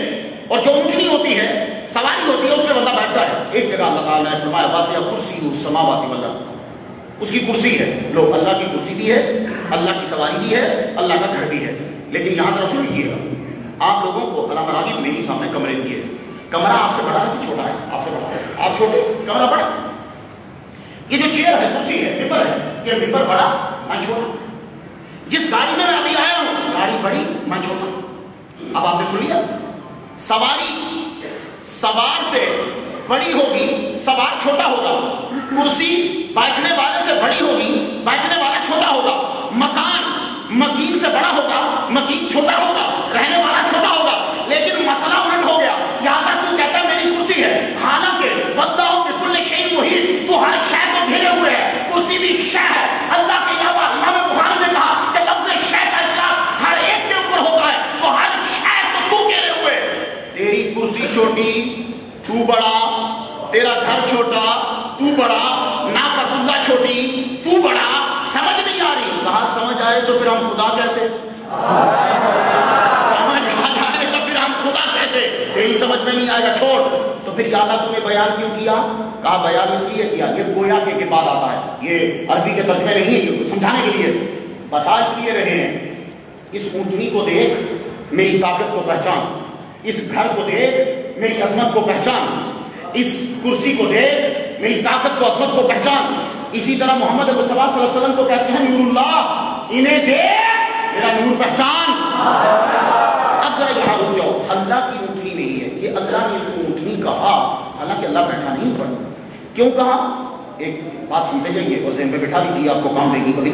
اور جو اونٹنی ہوتی ہے، سواری ہوتی ہے، اس میں بندہ بیٹھتا ہے. ایک جگہ اللہ تعالیٰ نے فرمایا واسع کرسی السماوات والارض، اس کی کرسی ہے. لو اللہ کی کرسی بھی ہے، اللہ کی سواری بھی ہے، اللہ کا گھر بھی ہے. لیکن یہاں ذرا سن لیجیے گا، آپ لوگوں کو اللہ مراغب میری سامنے کمرے دیے. کمرہ آپ سے بڑا ہے کہ چھوٹا ہے؟ آپ سے بڑا ہے. آپ چھوٹے، کمرہ بڑا. یہ جو چیئر ہے، کرسی ہے، ممبر ہے، یہ ممبر بڑا، میں چھوٹا. جس گاڑی میں ابھی آیا ہوں، گاڑی بڑی، میں چھوٹا. اب آپ نے سن لیا، سواری سوار سے بڑی ہوگی، سوار چھوٹا ہوگا. کرسی بیٹھنے والے سے بڑی ہوگی، بیٹھنے والا چھوٹا ہوگا. مکان مکین سے بڑا ہوگا، مکین چھوٹا ہوگا، رہنے والا چھوٹا ہوگا. لیکن مسئلہ الٹ ہو گیا. یہاں تو کہتا میری کرسی ہے، حالانکہ واللہ بکل شیء محیط، تو ہر شے کو گھیرے ہوئے ہے. کرسی بھی شے ہے. اللہ کے علاوہ امام بخاری نے کہا کہ لفظ شے کا اطلاق ہر ایک کے اوپر ہوتا ہے، تو ہر شے کو تو گھیرے ہوئے. تیری کرسی چھوٹی، تو بڑا. تیرا گھر چھوٹا، تو بڑا. ناقۃ اللہ چھوٹی، تو بڑا. سمجھ نہیں آ رہی. کہاں سمجھ آئے تو پھر ہم خدا کیسے؟ تیری سمجھ میں نہیں آئے گا، چھوڑ. تو پھر یا اللہ تمہیں بیان کیوں کیا؟ کہا بیان اس لیے کیا، یہ گویا کے بعد آتا ہے، یہ عربی کے ترجمے نہیں ہے، سمجھانے کے لیے بتا اس لیے رہے ہیں اس اونٹنی کو دیکھ میری طاقت کو پہچان، اس گھر کو دیکھ میری عظمت کو پہچان، اس کرسی کو دیکھ میری طاقت کو عظمت کو پہچان. اسی طرح محمد مصطفیٰ صلی اللہ علیہ وسلم کو کہتے ہیں نور اللہ، انہیں دیکھ میرا نور پہچان. اب ذرا یہاں رک جاؤ، اللہ کی اونٹنی نہیں ہے یہ، اللہ نے اس کو اونٹنی کہا، حالانکہ اللہ بیٹھا نہیں پر. کیوں کہا؟ ایک بات سنتے جائیے اور ذہن پہ بٹھا لیجیے، آپ کو کام دے گی کبھی.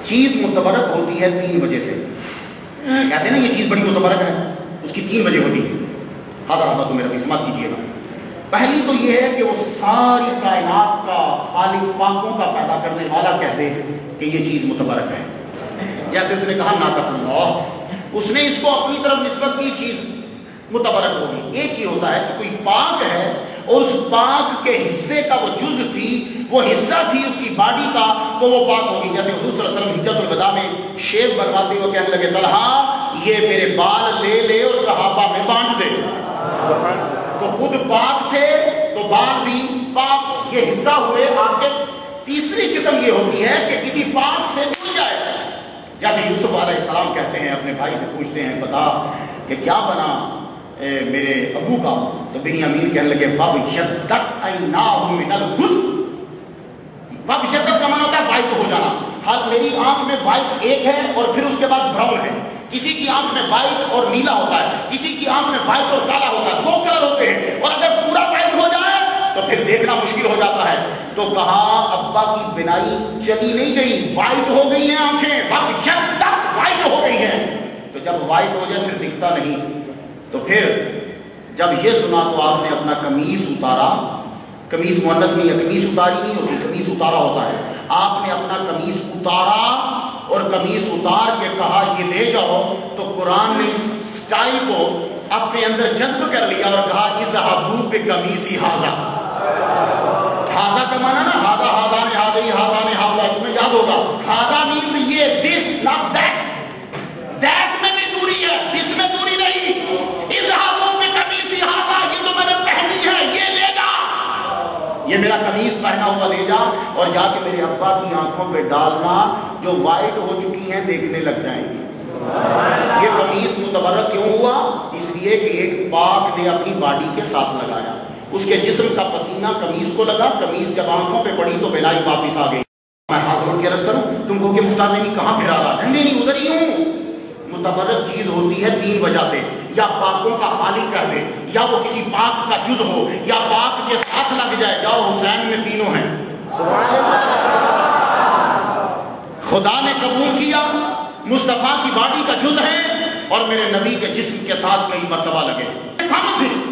چیز متبرک ہوتی ہے 3 وجہ سے. کہتے ہیں نا یہ چیز بڑی متبرک ہے، اس کی 3 وجہ ہوتی ہے. حاضر آباد تو میرا سماعت کیجیے گا. پہلی تو یہ ہے کہ وہ ساری کائنات کا خالق پاکوں کا پیدا کرنے والا کہتے ہیں کہ یہ چیز متبرک ہے. جیسے اس نے کہا ناقۃ اللہ، اس نے اس کو اپنی طرف نسبت کی، چیز متبرک ہوگی. ایک ہی ہوتا ہے کہ کوئی پاک ہے اور اس پاک کے حصے کا وہ جز تھی، وہ حصہ تھی اس کی باڈی کا، تو وہ پاک ہوگی. جیسے حضور صلی اللہ علیہ وسلم حجۃ الوداع میں شیو بنواتے ہوئے کہنے لگے طلحہ یہ میرے بال لے لے اور صحابہ میں بانٹ دے. تو خود پاک تھے تو بال بھی پاک، یہ حصہ ہوئے آپ کے. تیسری قسم یہ ہوتی ہے کہ کسی پاک سے جڑ جائے، جیسے یوسف علیہ السلام کہتے ہیں اپنے بھائی سے پوچھتے ہیں بتا کہ کیا بنا میرے ابو کا، تو بنیامین کہنے لگے فَبْيَضَّتْ عَيْنَاهُ مِنَ الْحُزْنِ. فَبْيَضَّتْ کا معنی ہوتا ہے وائٹ ہو جانا. ہر میری آنکھ میں وائٹ ایک ہے اور پھر اس کے بعد براؤن ہے. کسی کی آنکھ میں وائٹ اور نیلا ہوتا ہے، کسی کی آنکھ میں وائٹ اور کالا ہوتا ہے، 2 کلر ہوتے ہیں. اور اگر پورا وائٹ ہو جائے تو پھر دیکھنا مشکل ہو جاتا ہے. تو کہا ابا کی بینائی چلی نہیں گئی، وائٹ ہو گئی ہیں آنکھیں، فَبْيَضَّتْ وائٹ ہو گئی ہیں. تو جب وائٹ ہو جائے پھر دکھتا نہیں. تو پھر جب یہ سنا تو آپ نے اپنا قمیص اتارا. قمیص مؤنث نہیں ہے، قمیص اتاری نہیں ہوتی، قمیص اتارا ہوتا ہے. آپ نے اپنا قمیص اتارا اور قمیص اتار کے کہا یہ لے جاؤ. تو قرآن نے اس سٹائل کو اپنے اندر جذب کر لیا اور کہا اذهبوا بقمیصی ھذا. ھذا کا معنی نا ھذا نے ھذا ہی ھذا نے ھذا، تمہیں یاد ہوگا. ھذا مینز یہ، دس ناٹ دیٹ. دیٹ میں بھی دوری ہے، دس میں دوری نہیں. اذهبوا بقمیصی ھذا، یہ تو میں نے پہنی ہے، یہ لے جا، یہ میرا قمیص پہنا ہوا لے جا اور جا کے میرے ابا کی آنکھوں پہ ڈالنا، جو وائٹ ہو چکی ہیں دیکھنے لگ جائیں گی. یہ قمیص متبرک کیوں ہوا؟ اس لیے کہ ایک پاک نے اپنی باڈی کے ساتھ لگایا، اس کے جسم کا پسینہ قمیص کو لگا، قمیص جب آنکھوں پہ پڑی تو بینائی واپس آ گئی. میں ہاتھ جوڑ کے عرض کروں تم کو کہ مختار نہیں کہاں پھر آ رہا ہے؟ نہیں ادھر ہی ہوں. متبرک چیز ہوتی ہے 3 وجہ سے، یا پاکوں کا خالق کہہ دے، یا وہ کسی پاک کا جز ہو، یا پاک کے ساتھ لگ جائے. جاؤ حسین میں تینوں ہیں. سبحان اللہ. خدا نے قبول کیا مصطفیٰ کی باڈی کا جز ہے اور میرے نبی کے جسم کے ساتھ کئی مرتبہ لگے.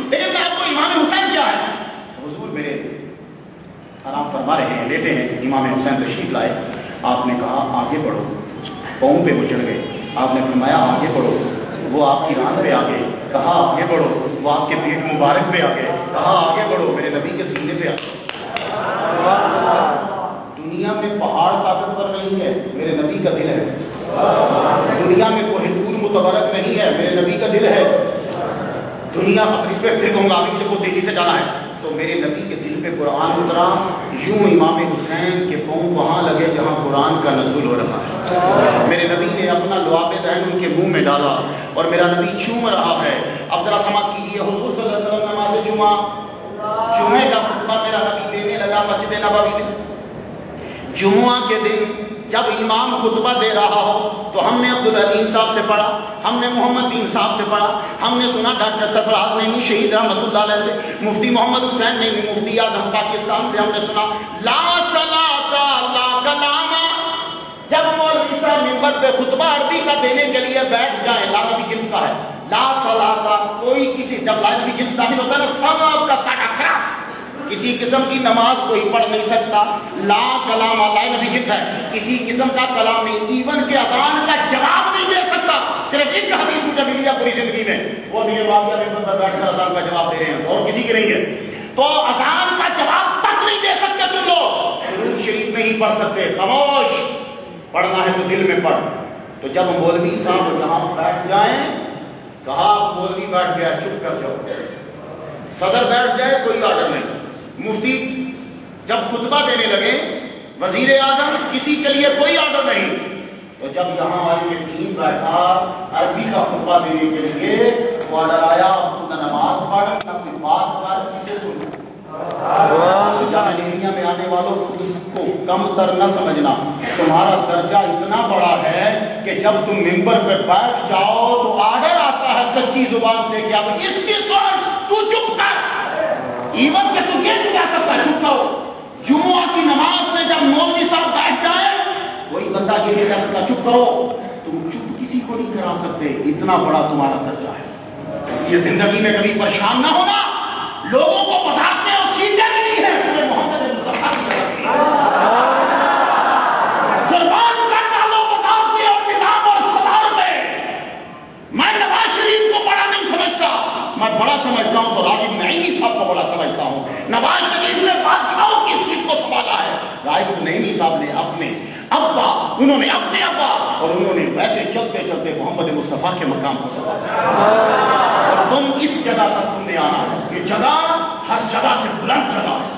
لیکن آپ کو امام حسین کیا ہے؟ حضور میرے آرام فرما رہے ہیں، لیتے ہیں. امام حسین تشریف لائے، آپ نے کہا آگے بڑھو. پاؤں پہ وہ چڑھ گئے. آپ نے فرمایا آگے بڑھو. وہ آپ کی ران پہ آ گئے. کہا آگے بڑھو. وہ آپ کے پیٹ مبارک پہ آ گئے. کہا آگے بڑھو. میرے نبی کے سینے پہ آ گئے. دنیا میں پہاڑ طاقتور نہیں ہے، میرے نبی کا دل ہے. دنیا میں کوہ طور متبرک نہیں ہے، میرے نبی کا دل ہے. دنیا اس پہ پھر کہوں گا ابھی کو تیزی سے جانا ہے. تو میرے نبی کے دل پہ قرآن اترا. یوں امام حسین کے پاؤں وہاں لگے جہاں قرآن کا نزول ہو رہا ہے. میرے نبی نے اپنا لعاب دہن ان کے منہ میں ڈالا اور میرا نبی چوم رہا ہے. اب ذرا سماعت کیجیے. حضور صلی اللہ علیہ وسلم نماز جمعہ، جمعے کا خطبہ میرا نبی دینے لگا مسجد نبوی میں. جمعہ کے دن جب امام خطبہ دے رہا ہو تو ہم نے عبدالعظیم صاحب سے پڑھا، ہم نے محمد دین صاحب سے پڑھا، ہم نے سنا ڈاکٹر سرفراز نعیمی شہید رحمۃ اللہ علیہ سے، مفتی محمد حسین نعیمی مفتی اعظم پاکستان سے ہم نے سنا لا صلاۃ لا کلام. جب مولوی صاحب منبر پہ خطبہ عربی کا دینے کے لیے بیٹھ جائیں، لغوی جنس کا ہے لا صلاۃ، کوئی کسی جب لغوی جنس داخل ہوتا ہے نا سب کا کاٹا کراس، کسی قسم کی نماز کوئی پڑھ نہیں سکتا. لا کلام اللہ نبی جنس ہے، کسی قسم کا کلام نہیں. ایون کے اذان کا جواب نہیں دے سکتا. صرف ایک حدیث مجھے ملی ہے پوری زندگی میں، وہ امیر واقعہ منبر پر بیٹھ کر اذان کا جواب دے رہے ہیں اور کسی کی نہیں ہے. تو اذان کا جواب تک نہیں دے سکتے تم لوگ، درود شریف نہیں پڑھ سکتے. خاموش، پڑھنا ہے تو دل میں پڑھ. تو جب مولوی صاحب یہاں بیٹھ جائیں، کہا مولوی بیٹھ گیا چپ کر جاؤ. صدر بیٹھ جائے کوئی آرڈر نہیں. مفتی جب خطبہ دینے لگے، وزیر اعظم، کسی کے لیے کوئی آرڈر نہیں. تو جب یہاں والے ٹیم بیٹھا خطبہ دینے کے لیے وہ آڈر آیا، تو نہ نماز پڑھ نہ کوئی بات کر، کسے سن؟ جاہلیہ میں آنے والوں اس کو کم تر نہ سمجھنا، تمہارا درجہ اتنا بڑا ہے کہ جب تم ممبر پہ بیٹھ جاؤ تو آرڈر آتا ہے سچی زبان سے کہ اب اس کی سن، تو چپ کر، ایون کہ تو یہ نہیں کہہ سکتا چپ کرو۔ جمعہ کی نماز میں جب مولوی صاحب بیٹھ جائے وہی بندہ یہ نہیں کہہ سکتا چپ کرو، تم چپ کسی کو نہیں کرا سکتے، اتنا بڑا تمہارا درجہ ہے۔ اس لیے زندگی میں کبھی پریشان نہ ہونا، لوگوں کو بتاتے اور سیٹیں ملی ہیں تمہیں محمد مصطفیٰ کی قربان کر ڈالو بتاتے اور نظام اور صدارتیں۔ میں نواز شریف کو بڑا نہیں سمجھتا، میں بڑا سمجھتا ہوں تو راغب نعیمی صاحب کو بڑا سمجھتا ہوں۔ نواز شریف نے بادشاہوں کی سیٹ کو سنبھالا ہے، راغب نعیمی صاحب نے اپنے ابا، انہوں نے اپنے ابا، اور انہوں نے ویسے چلتے چلتے محمد مصطفیٰ کے مقام کو سنبھالا۔ اور تم اس جگہ تک تم نے آنا ہے، یہ جگہ ہر جگہ سے بلند جگہ ہے۔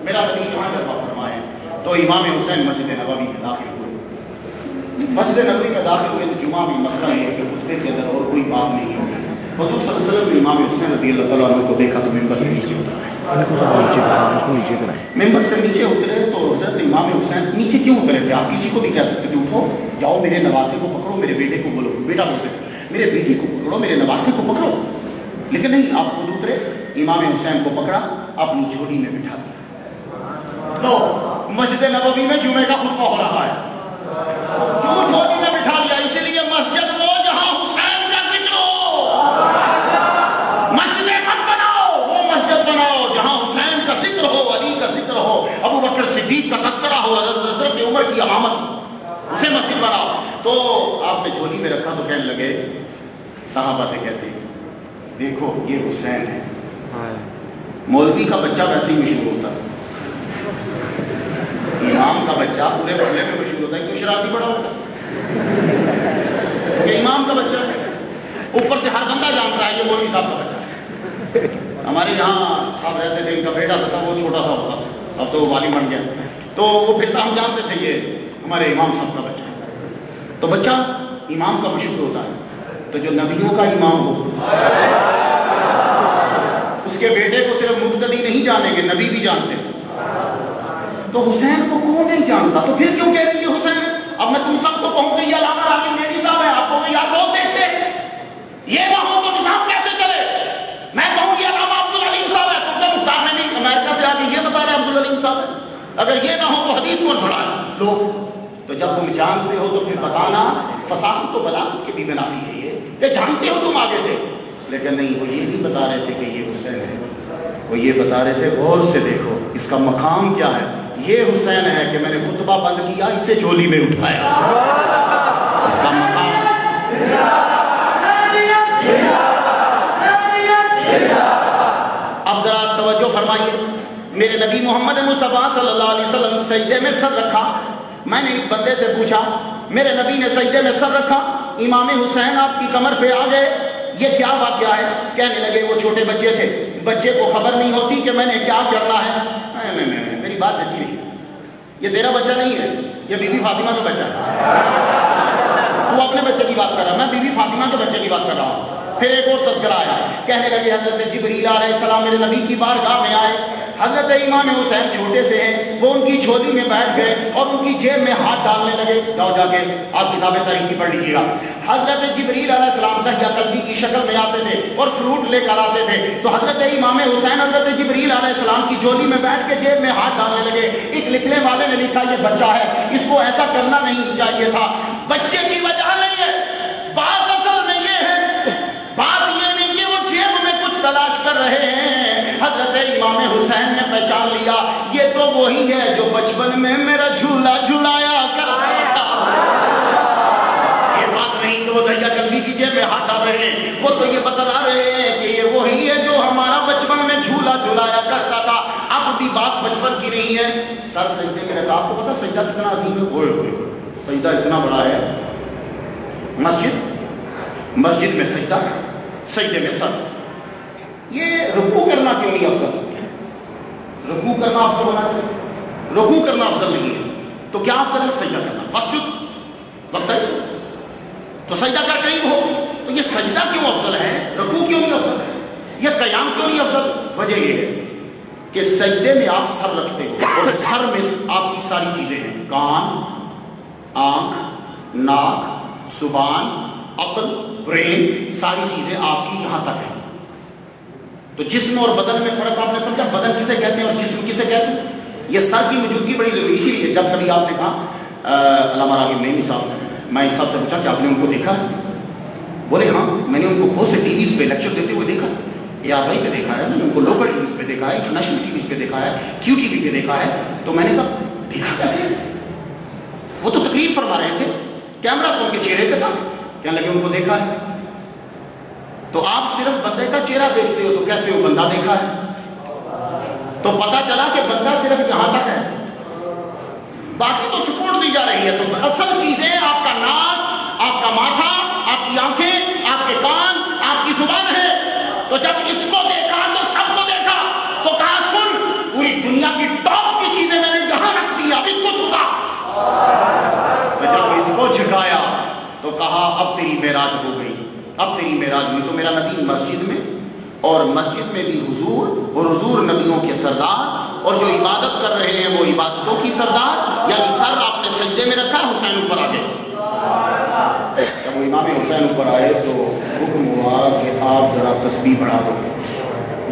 میرا نبی یہاں جلوہ فرمائے تو امام حسین مسجد نبوی میں داخل ہوئے۔ مسجد نبوی میں داخل ہوئے تو جمعہ بھی مسئلہ یہ کہ خطبے کے اندر اور کوئی بات نہیں ہوئی۔ حضور صلی اللہ علیہ وسلم نے امام حسین رضی اللہ تعالیٰ عنہ کو دیکھا تو ممبر سے نیچے اترے۔ ممبر سے نیچے اترے تو حضرت امام حسین نیچے کیوں اترے تھے؟ آپ کسی کو بھی کہہ سکتے کہ اٹھو جاؤ میرے نواسے کو پکڑو، میرے بیٹے کو بولو، بیٹا بولتے میرے بیٹی کو پکڑو، میرے نواسے کو پکڑو، لیکن نہیں، آپ خود اترے، امام حسین کو پکڑا، اپنی جھولی میں بٹھا دیا۔ تو مسجد نبوی میں جمعے کا خطبہ ہو رہا ہے، کیوں جھولی میں بٹھا دیا؟ اس لیے مسجد وہ جہاں حسین کا ذکر ہو، مسجد مت بناؤ، وہ مسجد بناؤ جہاں حسین کا ذکر ہو، علی کا ذکر ہو، ابو بکر صدیق کا تذکرہ ہو، حضرت عمر کی علامت، اسے مسجد بناؤ۔ تو آپ نے جھولی میں رکھا تو کہنے لگے، صحابہ سے کہتے دیکھو یہ حسین ہے۔ مولوی کا بچہ ویسے ہی مشہور ہوتا ہے، امام کا بچہ پورے محلے میں مشہور ہوتا ہے، کیوں شرارتی بڑا ہوتا ہے؟ یہ امام کا بچہ ہے، اوپر سے ہر بندہ جانتا ہے یہ مولوی صاحب کا بچہ ہے۔ ہمارے یہاں صاحب رہتے تھے، ان کا بیٹا تھا وہ چھوٹا سا ہوتا تھا، اب تو وہ والی بن گیا، تو وہ پھر ہم جانتے تھے یہ ہمارے امام صاحب کا بچہ ہے۔ تو بچہ امام کا مشہور ہوتا ہے، تو جو نبیوں کا امام ہو اس کے بیٹے کو صرف مقتدی نہیں جانیں گے، نبی بھی جانتے ہیں۔ تو حسین کو کون نہیں جانتا؟ تو پھر کیوں کہہ رہی ہے حسین؟ اب میں تم سب کو کہوں کہ یہ علامہ راغب نعیمی صاحب ہے، آپ کو یار روز دیکھتے یہ نہ ہو تو نظام کیسے چلے؟ میں کہوں یہ علامہ عبدالعلیم صاحب ہے، تو کیا مختار نے بھی امریکہ سے آ کے یہ بتا رہے عبدالعلیم صاحب ہے؟ اگر یہ نہ ہو تو حدیث کون پڑھا ہے؟ لوگ تو جب تم جانتے ہو تو پھر بتانا، فصاحت تو بلاغت کے بھی منافی ہے، یہ جانتے ہو تم آگے سے، لیکن نہیں، وہ یہ نہیں بتا رہے تھے کہ یہ حسین ہے، وہ یہ بتا رہے تھے غور سے دیکھو اس کا مقام کیا ہے، یہ حسین ہے کہ میں نے خطبہ بند کیا، اسے جھولی میں اٹھایا، اس کا مقام۔ اب ذرا توجہ فرمائیے، میرے نبی محمد مصطفیٰ صلی اللہ علیہ وسلم سجدے میں سر رکھا، میں نے ایک بندے سے پوچھا، میرے نبی نے سجدے میں سر رکھا، امام حسین آپ کی کمر پہ آ گئے، یہ کیا واقعہ ہے؟ کہنے لگے وہ چھوٹے بچے تھے، بچے کو خبر نہیں ہوتی کہ میں نے کیا کرنا ہے۔ نہیں، میری بات اچھی نہیں، یہ تیرا بچہ نہیں ہے، یہ بی بی فاطمہ کا بچہ ہے۔ تو اپنے بچے کی بات کر رہا، میں بی بی فاطمہ کے بچے کی بات کر رہا ہوں۔ پھر ایک اور تذکرہ آیا، کہنے لگے حضرت جبریل علیہ السلام میرے نبی کی بارگاہ میں آئے، حضرت امام حسین چھوٹے سے ہیں، وہ ان کی جھولی میں بیٹھ گئے اور ان کی جیب میں ہاتھ ڈالنے لگے۔ جاؤ جا کے آپ کتاب تاریخ کی پڑھ لیجیے گا، حضرت جبریل علیہ السلام دہیا کلبی کی شکل میں آتے تھے اور فروٹ لے کر آتے تھے، تو حضرت امام حسین حضرت جبریل علیہ السلام کی جھولی میں بیٹھ کے جیب میں ہاتھ ڈالنے لگے۔ ایک لکھنے والے نے لکھا یہ بچہ ہے، اس کو ایسا کرنا نہیں چاہیے تھا۔ بچے کی وجہ نہیں ہے، بات اصل میں یہ ہے، بات یہ نہیں کہ وہ جیب میں کچھ تلاش کر رہے ہیں۔ حضرت امام حسین نے پہچان لیا یہ تو وہی ہے جو بچپن میں میرا جھولا جھلایا کرتا تھا۔ یہ بات نہیں کہ وہ دہیا کلبی کی جیب میں ہاتھ ڈال رہے ہیں، وہ تو یہ بتلا رہے ہیں کہ یہ وہی ہے جو ہمارا بچپن میں جھولا جھلایا کرتا تھا۔ اب بھی بات بچپن کی نہیں ہے۔ سر سجدے میں رکھا، آپ کو پتا سجدہ کتنا عظیم ہے؟ اوئے ہوئے، سجدہ اتنا بڑا ہے، مسجد میں سجدہ، سجدے میں سر۔ یہ رکوع کرنا کیوں نہیں افضل؟ رکوع کرنا افضل ہونا چاہیے، رکوع کرنا افضل نہیں ہے، تو کیا افضل ہے؟ سجدہ کرنا۔ فسجد وقت ہے تو سجدہ کر قریب ہو، تو یہ سجدہ کیوں افضل ہے، رکوع کیوں نہیں افضل ہے، یہ قیام کیوں نہیں افضل؟ وجہ یہ ہے کہ سجدے میں آپ سر رکھتے ہو اور سر میں آپ کی ساری چیزیں ہیں، کان، آنکھ، ناک، زبان، عقل، برین، ساری چیزیں آپ کی یہاں تک ہیں۔ تو جسم اور بدن میں فرق آپ نے سمجھا، بدن کسے کہتے ہیں اور جسم کسے کہتے ہیں؟ یہ سر کی موجودگی بڑی ضروری، اسی لیے جب کبھی آپ نے کہا علامہ راغب نعیمی صاحب، میں اس صاحب سے پوچھا کہ آپ نے ان کو دیکھا ہے؟ بولے ہاں میں نے ان کو بہت سے ٹی ویز پہ لیکچر دیتے ہوئے دیکھا، ARI پہ دیکھا ہے، میں نے ان کو لوکل ٹی ویز پہ دیکھا ہے، انٹرنیشنل ٹی ویز پہ دیکھا ہے، QTV پہ دیکھا ہے۔ تو میں نے کہا دیکھا کیسے؟ وہ تو تقریر فرما رہے تھے، کیمرہ تو ان کے چہرے پہ تھا، کہنے لگے ان کو دیکھا ہے۔ تو آپ صرف بندے کا چہرہ دیکھتے ہو تو کہتے ہو بندہ دیکھا ہے، تو پتہ چلا کہ بندہ صرف یہاں تک ہے، باقی تو سپورٹ دی جا رہی ہے۔ تو اصل چیزیں آپ کا ناک، آپ کا ماتھا، آپ کی آنکھیں، آپ کے کان، آپ کی زبان ہے۔ تو جب اس کو دیکھا تو سب کو دیکھا، تو کہا سن پوری دنیا کی ٹاپ کی چیزیں میں نے یہاں رکھ دی، اب اس کو جھکا۔ جب اس کو جھکایا تو کہا اب تیری معراج ہو گئی، اب تیری معراج ہوئی۔ تو میرا نبی مسجد میں، اور مسجد میں بھی حضور، اور حضور نبیوں کے سردار، اور جو عبادت کر رہے ہیں وہ عبادتوں کی سردار، یعنی سر آپ نے سجدے میں رکھا، حسین اوپر آ گئے۔ جب وہ امام حسین اوپر آئے تو حکم ہوا کہ آپ ذرا تسبیح بڑھا دو۔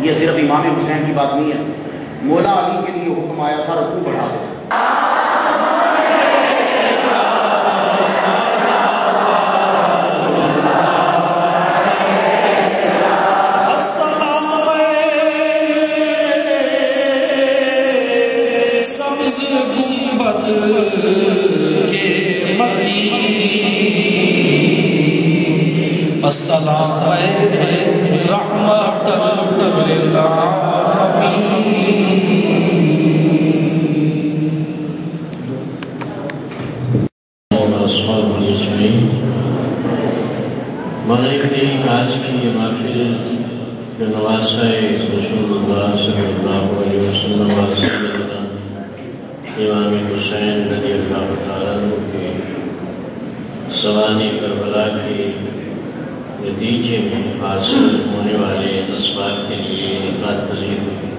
یہ صرف امام حسین کی بات نہیں ہے، مولا علی کے لیے حکم آیا تھا رکوع بڑھا دو۔ السلام رحمت للعالمین۔ اور اصحاب اجمعین، مالک آج کی یہ محفل جو نواسہ رسول اللہ صلی اللہ علیہ وسلم امام حسین رضی اللہ تعالیٰ عنہ کے سوانح کربلا کے نتیجے میں حاصل ہونے والے اسباب کے لیے انعقاد پذیر ہوئی،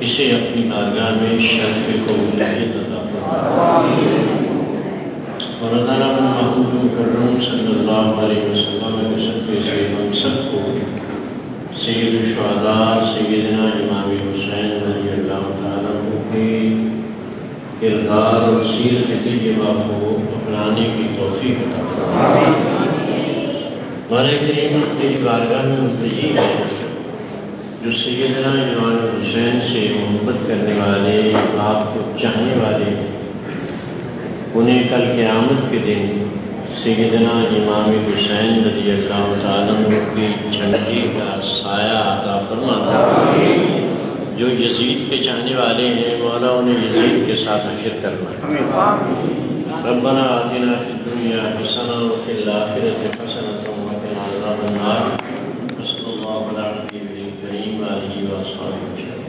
اسے اپنی بارگاہ میں شرف قبولیت عطا فرمائے، اور تعالیٰ محمود مکرم صلی اللہ علیہ وسلم کے صدقے سے ہم سب کو سید الشہداء سیدنا امام حسین رضی اللہ تعالیٰ عنہ کے کردار اور سیرت طیبہ کو اپنانے کی توفیق عطا فرمائے۔ مولا کریم تیری بارگاہ میں ملتجی ہے، جو سیدنا امام حسین سے محبت کرنے والے، آپ کو چاہنے والے ہیں، انہیں کل قیامت کے دن سیدنا امام حسین رضی اللہ تعالیٰ عنہ کی جھنڈی کا سایہ عطا فرما۔ جو یزید کے چاہنے والے ہیں مولا انہیں یزید کے ساتھ حشر کرنا۔ ربنا آتنا فی الدنیا حسنہ وفی الآخرۃ حسنۃ وقنا عذاب النار۔ صلی اللہ علیہ نبیہ الکریم وآلہ وصحبہ اجمعین۔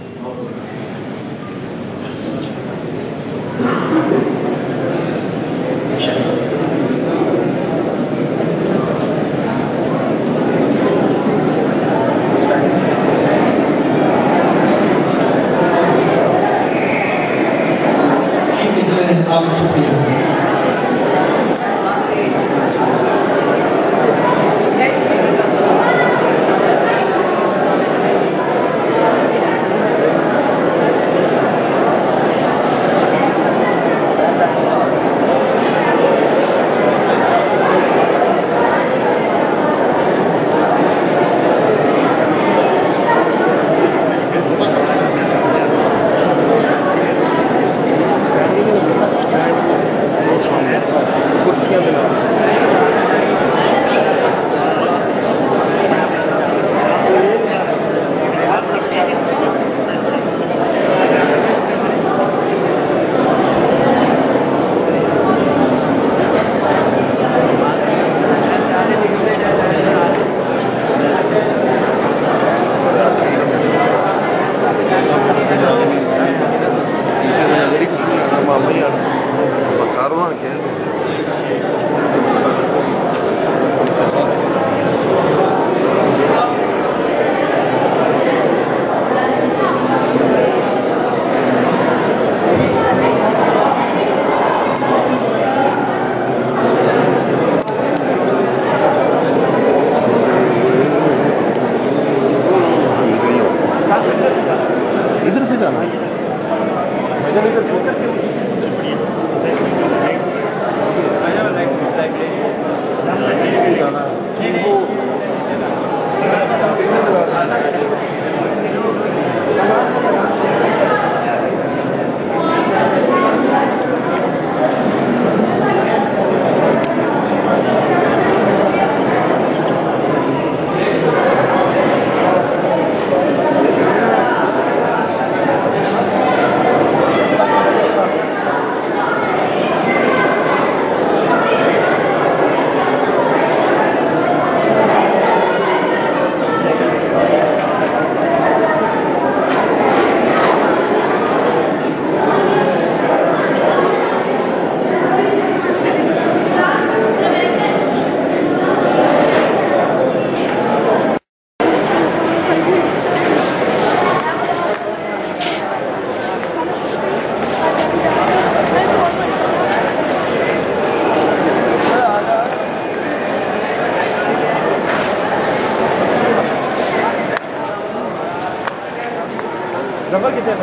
ظفر کتنے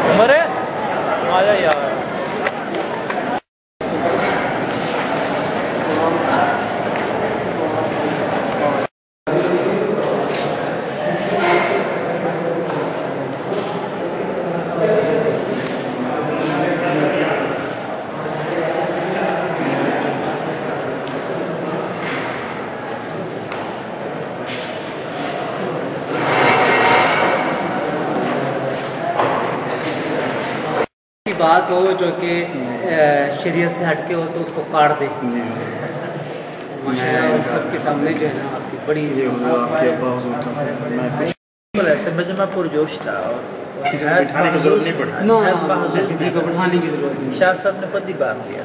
عمر ہے آیا یار بات ہو جو کہ شریعت سے ہٹ کے ہو تو اس کو کاٹ دے سب کے سامنے جو ہے نا آپ کی بڑی مجمع پرجوش تھا اور بٹھانے کی ضرورت نہیں پڑتی کسی کو بٹھانے کی ضرورت نہیں شاہ صاحب نے خود ہی بات کیا